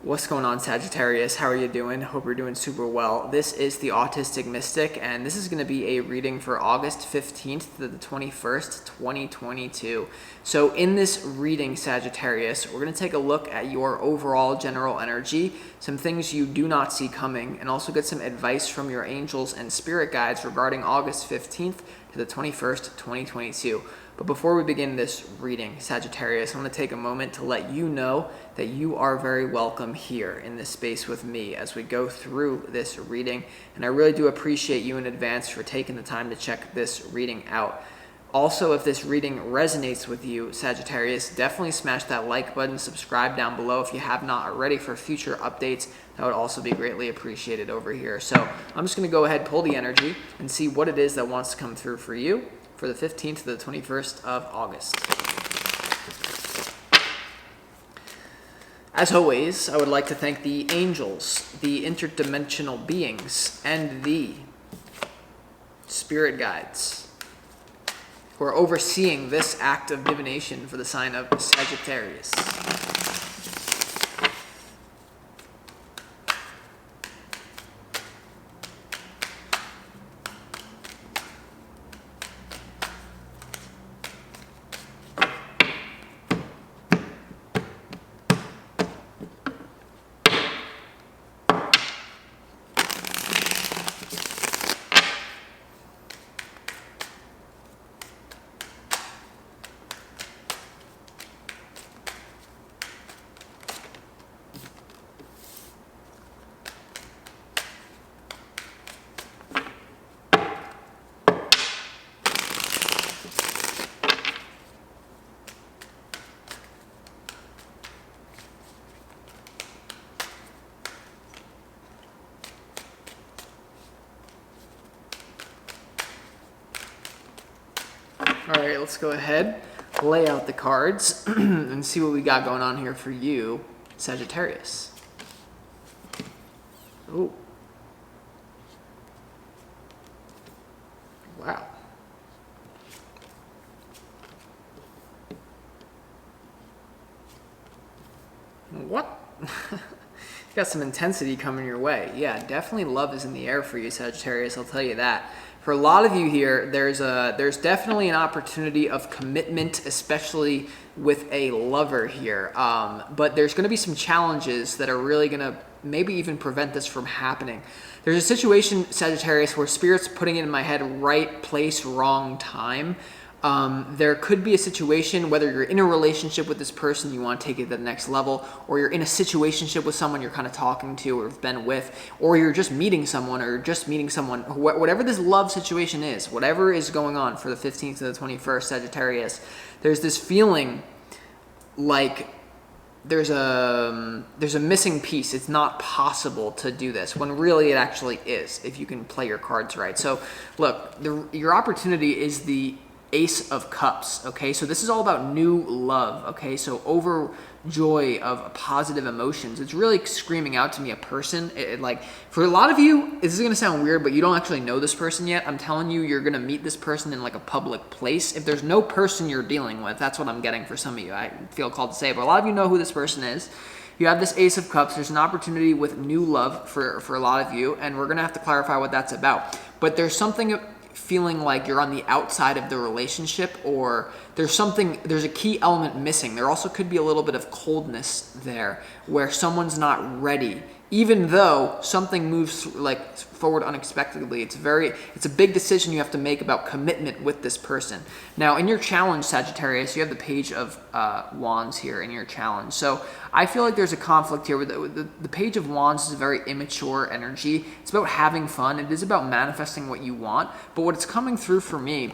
What's going on, Sagittarius? How are you doing? Hope you're doing super well. This is the Autistic Mystic, and this is going to be a reading for August 15th to the 21st, 2022. So in this reading, Sagittarius, we're going to take a look at your overall general energy, some things you do not see coming, and also get some advice from your angels and spirit guides regarding August 15th to the 21st, 2022. But before we begin this reading, Sagittarius, I want to take a moment to let you know that you are very welcome here in this space with me as we go through this reading. And I really do appreciate you in advance for taking the time to check this reading out. Also, if this reading resonates with you, Sagittarius, definitely smash that like button, subscribe down below if you have not already for future updates. That would also be greatly appreciated over here. So I'm just going to go ahead, pull the energy, and see what it is that wants to come through for you for the 15th to the 21st of August. As always, I would like to thank the angels, the interdimensional beings, and the spirit guides who are overseeing this act of divination for the sign of Sagittarius. All right, let's go ahead, lay out the cards, and see what we got going on here for you, Sagittarius. Oh. Wow. What? Got some intensity coming your way. Yeah, definitely love is in the air for you, Sagittarius, I'll tell you that. For a lot of you here, there's definitely an opportunity of commitment, especially with a lover here. But there's going to be some challenges that are really going to maybe even prevent this from happening. There's a situation, Sagittarius, where Spirit's putting it in my head, right place, wrong time. There could be a situation, whether you're in a relationship with this person, you want to take it to the next level, or you're in a situationship with someone you're kind of talking to or have been with, or you're just meeting someone, whatever this love situation is, whatever is going on for the 15th to the 21st, Sagittarius, there's this feeling like there's a missing piece. It's not possible to do this when really it actually is, if you can play your cards right. So look, your opportunity is the Ace of Cups, okay? So this is all about new love, okay? So overjoy of positive emotions. It's really screaming out to me a person. Like, for a lot of you, this is going to sound weird, but you don't actually know this person yet. I'm telling you, you're going to meet this person in like a public place. If there's no person you're dealing with, that's what I'm getting for some of you. I feel called to say, but a lot of you know who this person is. You have this Ace of Cups. There's an opportunity with new love for a lot of you, and we're going to have to clarify what that's about. But there's something feeling like you're on the outside of the relationship, or there's a key element missing. There also could be a little bit of coldness there where someone's not ready, even though something moves like forward unexpectedly. It's a big decision you have to make about commitment with this person. Now, in your challenge, Sagittarius, you have the Page of Wands here in your challenge. So I feel like there's a conflict here. The Page of Wands is a very immature energy. It's about having fun. It is about manifesting what you want. But what it's coming through for me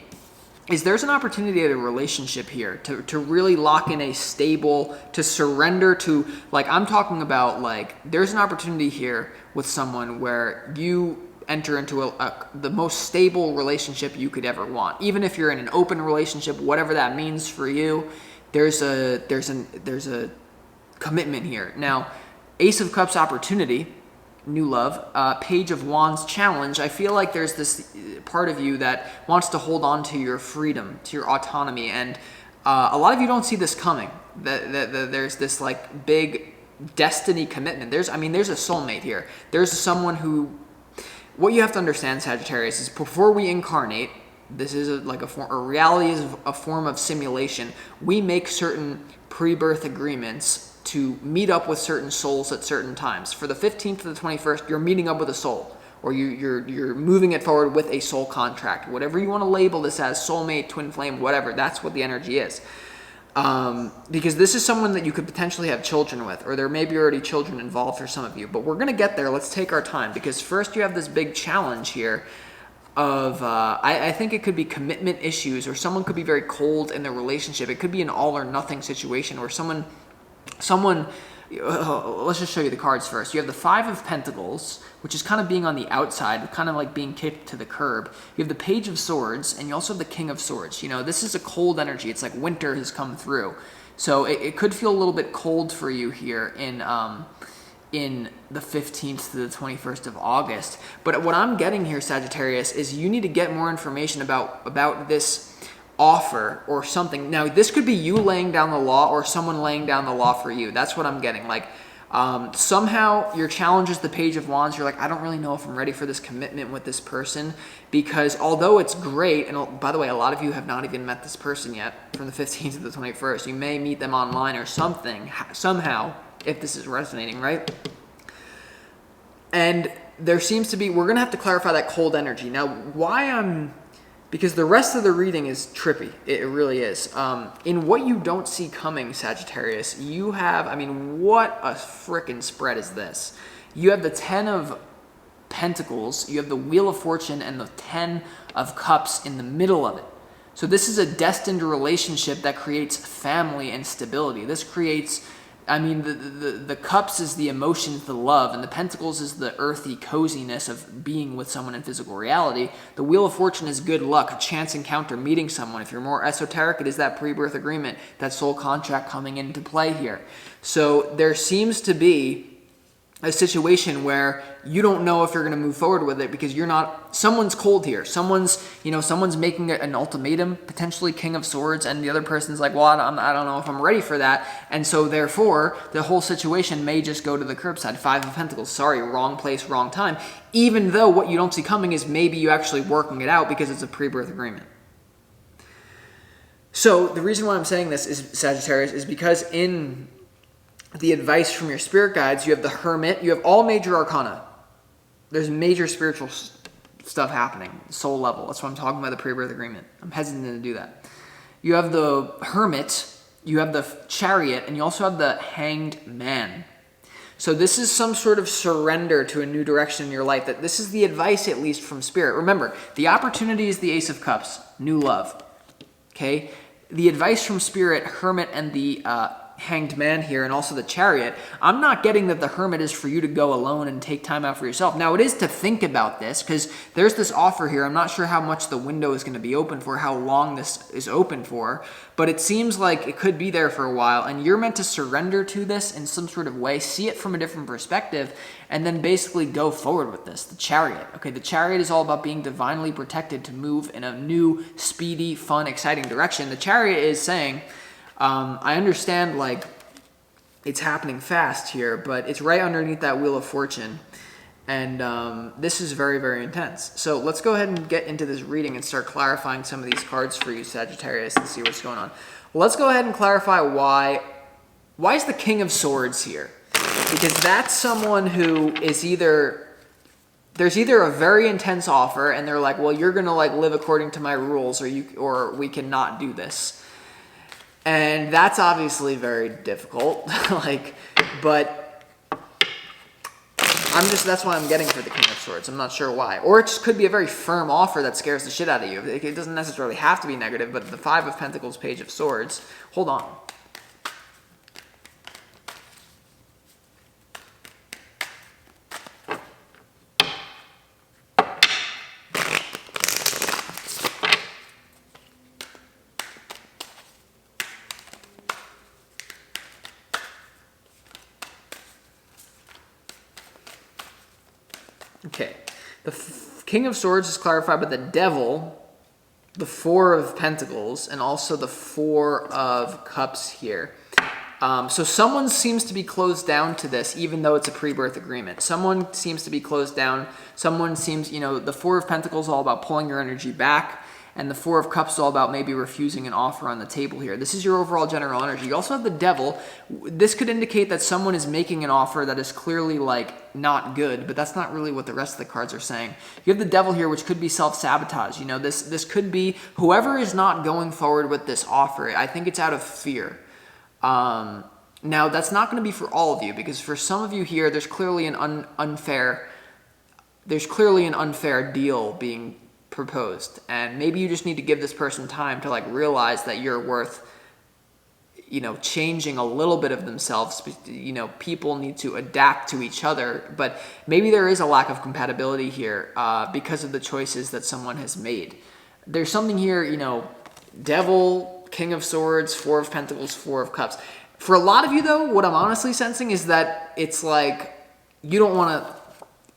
is there's an opportunity at a relationship here to really lock in a stable, to surrender to, like, I'm talking about, like, there's an opportunity here with someone where you enter into the most stable relationship you could ever want. Even if you're in an open relationship, whatever that means for you, there's a commitment here. Now, Ace of Cups opportunity, new love, Page of Wands challenge. I feel like there's this part of you that wants to hold on to your freedom, to your autonomy, and a lot of you don't see this coming. There's this like big destiny commitment. There's a soulmate here. There's someone who, what you have to understand, Sagittarius, is before we incarnate, this is reality is a form of simulation. We make certain pre-birth agreements to meet up with certain souls at certain times. For the 15th to the 21st, you're meeting up with a soul, or you're moving it forward with a soul contract. Whatever you want to label this as, soulmate, twin flame, whatever, that's what the energy is. Because this is someone that you could potentially have children with, or there may be already children involved for some of you. But we're going to get there. Let's take our time, because first you have this big challenge here of, I think it could be commitment issues, or someone could be very cold in their relationship. It could be an all or nothing situation, or someone, let's just show you the cards first. You have the Five of Pentacles, which is kind of being on the outside, kind of like being kicked to the curb. You have the Page of Swords, and you also have the King of Swords. You know, this is a cold energy. It's like winter has come through. So it could feel a little bit cold for you here in the 15th to the 21st of August. But what I'm getting here, Sagittarius, is you need to get more information about this offer or something. Now, this could be you laying down the law or someone laying down the law for you. That's what I'm getting. Like, somehow your challenge is the Page of Wands. You're like, I don't really know if I'm ready for this commitment with this person, because although it's great, and by the way, a lot of you have not even met this person yet from the 15th to the 21st. You may meet them online or something, somehow, if this is resonating, right? And there seems to be, we're going to have to clarify that cold energy. Now, because the rest of the reading is trippy. It really is. In what you don't see coming, Sagittarius, you have, what a frickin' spread is this? You have the 10 of Pentacles, you have the Wheel of Fortune, and the 10 of Cups in the middle of it. So this is a destined relationship that creates family and stability. This creates, the Cups is the emotions, the love, and the Pentacles is the earthy coziness of being with someone in physical reality. The Wheel of Fortune is good luck, a chance encounter, meeting someone. If you're more esoteric, it is that pre-birth agreement, that soul contract coming into play here. So there seems to be a situation where you don't know if you're going to move forward with it, because someone's cold here. Someone's making an ultimatum, potentially King of Swords, and the other person's like, well, I don't know if I'm ready for that. And so therefore, the whole situation may just go to the curbside. Five of Pentacles, sorry, wrong place, wrong time. Even though what you don't see coming is maybe you actually working it out because it's a pre-birth agreement. So the reason why I'm saying this is, Sagittarius, is because in the advice from your spirit guides, you have the Hermit, you have all major arcana. There's major spiritual stuff happening, soul level. That's what I'm talking about, the pre-birth agreement. I'm hesitant to do that. You have the Hermit, you have the Chariot, and you also have the Hanged Man. So this is some sort of surrender to a new direction in your life. That this is the advice, at least from spirit. Remember, the opportunity is the Ace of Cups, new love. Okay? The advice from spirit, Hermit, and the Hanged Man here, and also the Chariot. I'm not getting that the Hermit is for you to go alone and take time out for yourself. Now, it is to think about this, because there's this offer here. I'm not sure how much the window is going to be open for, how long this is open for, but it seems like it could be there for a while, and you're meant to surrender to this in some sort of way, see it from a different perspective, and then basically go forward with this. The Chariot. Okay, the Chariot is all about being divinely protected to move in a new, speedy, fun, exciting direction. The Chariot is saying, I understand, like, it's happening fast here, but it's right underneath that Wheel of Fortune. And this is very, very intense. So let's go ahead and get into this reading and start clarifying some of these cards for you, Sagittarius, and see what's going on. Let's go ahead and clarify why is the King of Swords here? Because that's someone who is there's either a very intense offer and they're like, well, you're going to like live according to my rules, or we cannot do this. And that's obviously very difficult, but that's why I'm getting for the King of Swords. I'm not sure why. Or it just could be a very firm offer that scares the shit out of you. It doesn't necessarily have to be negative, but the Five of Pentacles, Page of Swords. Hold on. Okay, the King of Swords is clarified by the Devil, the Four of Pentacles, and also the Four of Cups here. So someone seems to be closed down to this, even though it's a pre-birth agreement. Someone seems to be closed down. Someone seems, the Four of Pentacles is all about pulling your energy back, and the Four of Cups is all about maybe refusing an offer on the table here. This is your overall general energy. You also have the Devil. This could indicate that someone is making an offer that is clearly like not good, but that's not really what the rest of the cards are saying. You have the Devil here, which could be self-sabotage. This could be whoever is not going forward with this offer. I think it's out of fear. Now that's not going to be for all of you, because for some of you here, there's clearly an unfair deal being proposed, and maybe you just need to give this person time to like realize that you're worth, changing a little bit of themselves. People need to adapt to each other, but maybe there is a lack of compatibility here, because of the choices that someone has made. There's something here, Devil, King of Swords, Four of Pentacles, Four of Cups. For a lot of you though, what I'm honestly sensing is that it's like you don't want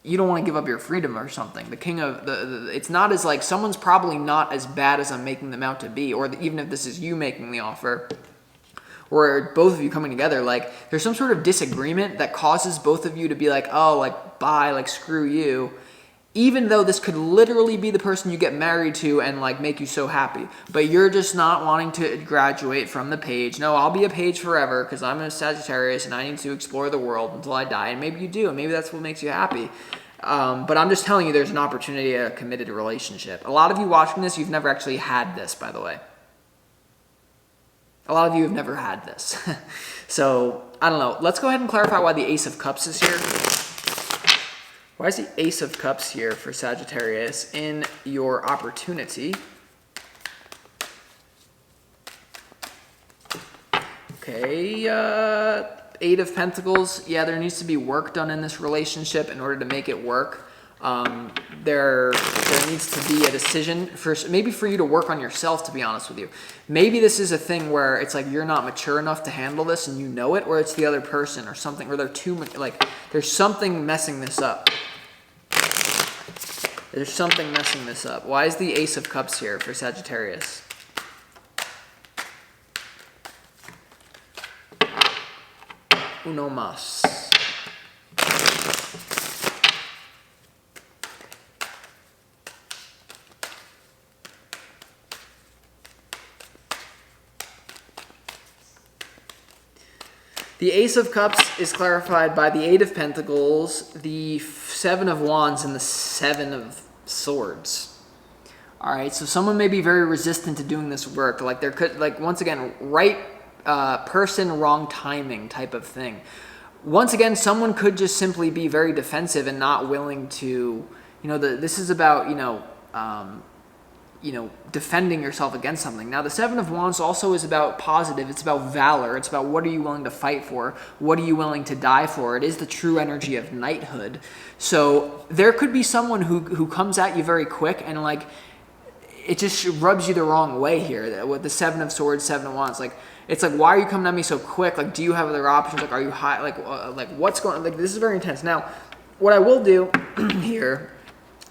to give up your freedom or something. The King of it's not as like someone's probably not as bad as I'm making them out to be, or even if this is you making the offer, or both of you coming together, like there's some sort of disagreement that causes both of you to be like, oh, like bye, like screw you. Even though this could literally be the person you get married to and like make you so happy, but you're just not wanting to graduate from the page. No, I'll be a page forever because I'm a Sagittarius and I need to explore the world until I die. And maybe you do, and maybe that's what makes you happy. But I'm just telling you, there's an opportunity at a committed relationship. A lot of you watching this, you've never actually had this, by the way. A lot of you have never had this. So, I don't know. Let's go ahead and clarify why the Ace of Cups is here. Why is the Ace of Cups here for Sagittarius in your opportunity? Okay, Eight of Pentacles. Yeah, there needs to be work done in this relationship in order to make it work. There needs to be a decision maybe for you to work on yourself, to be honest with you. Maybe this is a thing where it's like you're not mature enough to handle this and you know it, or it's the other person or something, or they're too much, like there's something messing this up. There's something messing this up. Why is the Ace of Cups here for Sagittarius? Uno más. The Ace of Cups is clarified by the Eight of Pentacles, the Seven of Wands, and the Seven of Swords. All right, so someone may be very resistant to doing this work. Like there could, like once again, right person, wrong timing type of thing. Once again, someone could just simply be very defensive and not willing to, this is about, defending yourself against something. Now, the Seven of Wands also is about positive. It's about valor. It's about what are you willing to fight for? What are you willing to die for? It is the true energy of knighthood. So there could be someone who comes at you very quick and like, it just rubs you the wrong way here with the Seven of Swords, Seven of Wands. Like, it's like, why are you coming at me so quick? Like, do you have other options? Like, are you high? Like what's going on? Like, this is very intense. Now, what I will do here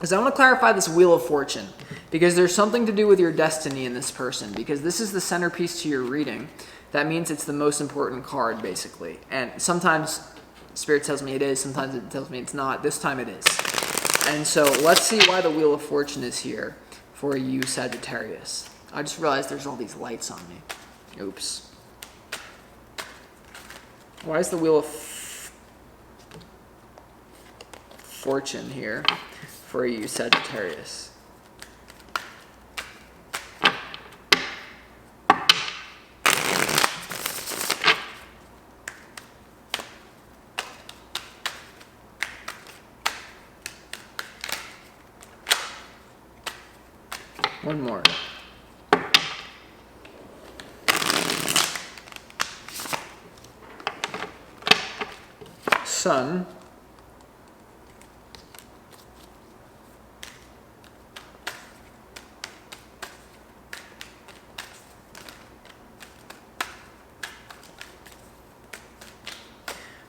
is I want to clarify this Wheel of Fortune, because there's something to do with your destiny in this person, because this is the centerpiece to your reading. That means it's the most important card, basically. And sometimes Spirit tells me it is, sometimes it tells me it's not. This time it is. And so let's see why the Wheel of Fortune is here for you, Sagittarius. I just realized there's all these lights on me. Oops. Why is the Wheel of Fortune here for you, Sagittarius? One more. Sun.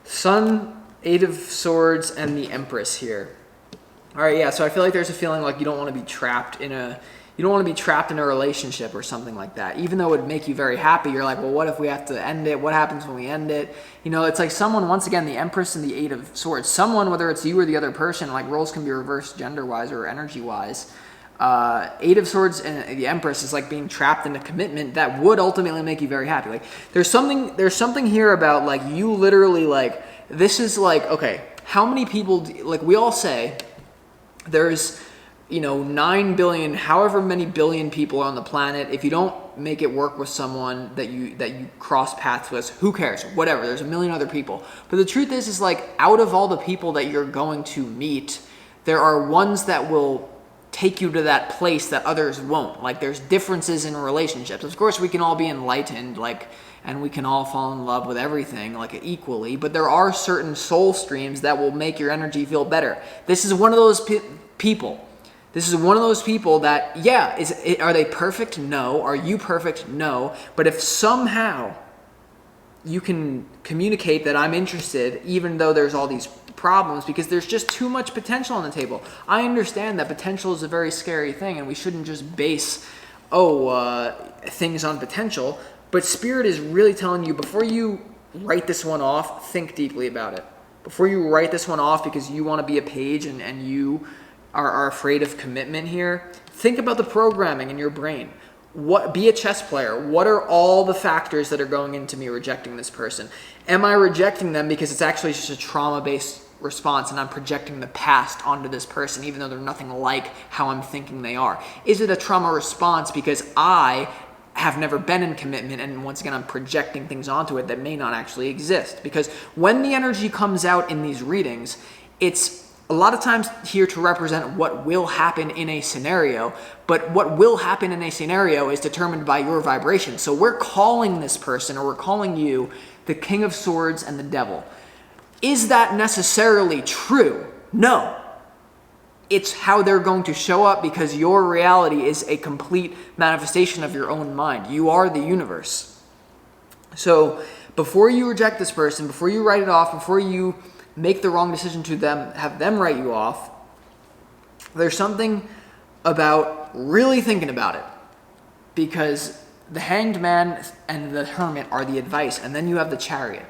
Sun, Eight of Swords, and the Empress here. All right, yeah, so I feel like there's a feeling like you don't want to be trapped in a You don't want to be trapped in a relationship or something like that. Even though it would make you very happy, you're like, well, what if we have to end it? What happens when we end it? You know, it's like someone, once again, the Empress and the Eight of Swords. Someone, whether it's you or the other person, like roles can be reversed gender-wise or energy-wise. Eight of Swords and the Empress is like being trapped in a commitment that would ultimately make you very happy. Like there's something here about like you literally like, this is like, okay, how many people, like we all say there's, you know, 9 billion, however many billion people on the planet. If you don't make it work with someone that you cross paths with, who cares? Whatever. There's a million other people. But the truth is like out of all the people that you're going to meet, there are ones that will take you to that place that others won't. Like there's differences in relationships. Of course, we can all be enlightened, like, and we can all fall in love with everything like equally, but there are certain soul streams that will make your energy feel better. This is one of those people. This is one of those people that, yeah, are they perfect? No. Are you perfect? No. But if somehow you can communicate that I'm interested, even though there's all these problems, because there's just too much potential on the table. I understand that potential is a very scary thing, and we shouldn't just base, things on potential. But Spirit is really telling you, before you write this one off, think deeply about it. Before you write this one off because you want to be a page and you are afraid of commitment here, think about the programming in your brain. Be a chess player. What are all the factors that are going into me rejecting this person? Am I rejecting them because it's actually just a trauma-based response and I'm projecting the past onto this person even though they're nothing like how I'm thinking they are? Is it a trauma response because I have never been in commitment and once again I'm projecting things onto it that may not actually exist? Because when the energy comes out in these readings, it's a lot of times here to represent what will happen in a scenario, but what will happen in a scenario is determined by your vibration. So we're calling this person, or we're calling you, the King of Swords and the Devil. Is that necessarily true? No. It's how they're going to show up because your reality is a complete manifestation of your own mind. You are the universe. So before you reject this person, before you write it off, before you make the wrong decision to them, have them write you off, there's something about really thinking about it. Because the Hanged Man and the Hermit are the advice, and then you have the Chariot.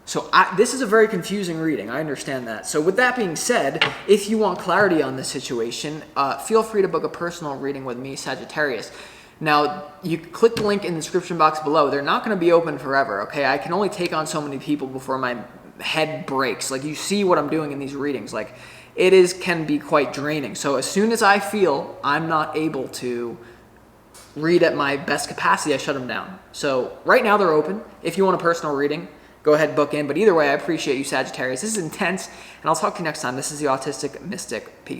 So this is a very confusing reading. I understand that. So with that being said, if you want clarity on this situation, feel free to book a personal reading with me, Sagittarius. Now, you click the link in the description box below. They're not going to be open forever, okay? I can only take on so many people before my head breaks. Like, you see what I'm doing in these readings. Like, can be quite draining. So as soon as I feel I'm not able to read at my best capacity, I shut them down. So right now they're open. If you want a personal reading, go ahead, book in. But either way, I appreciate you, Sagittarius. This is intense, and I'll talk to you next time. This is the Autistic Mystic. Peace.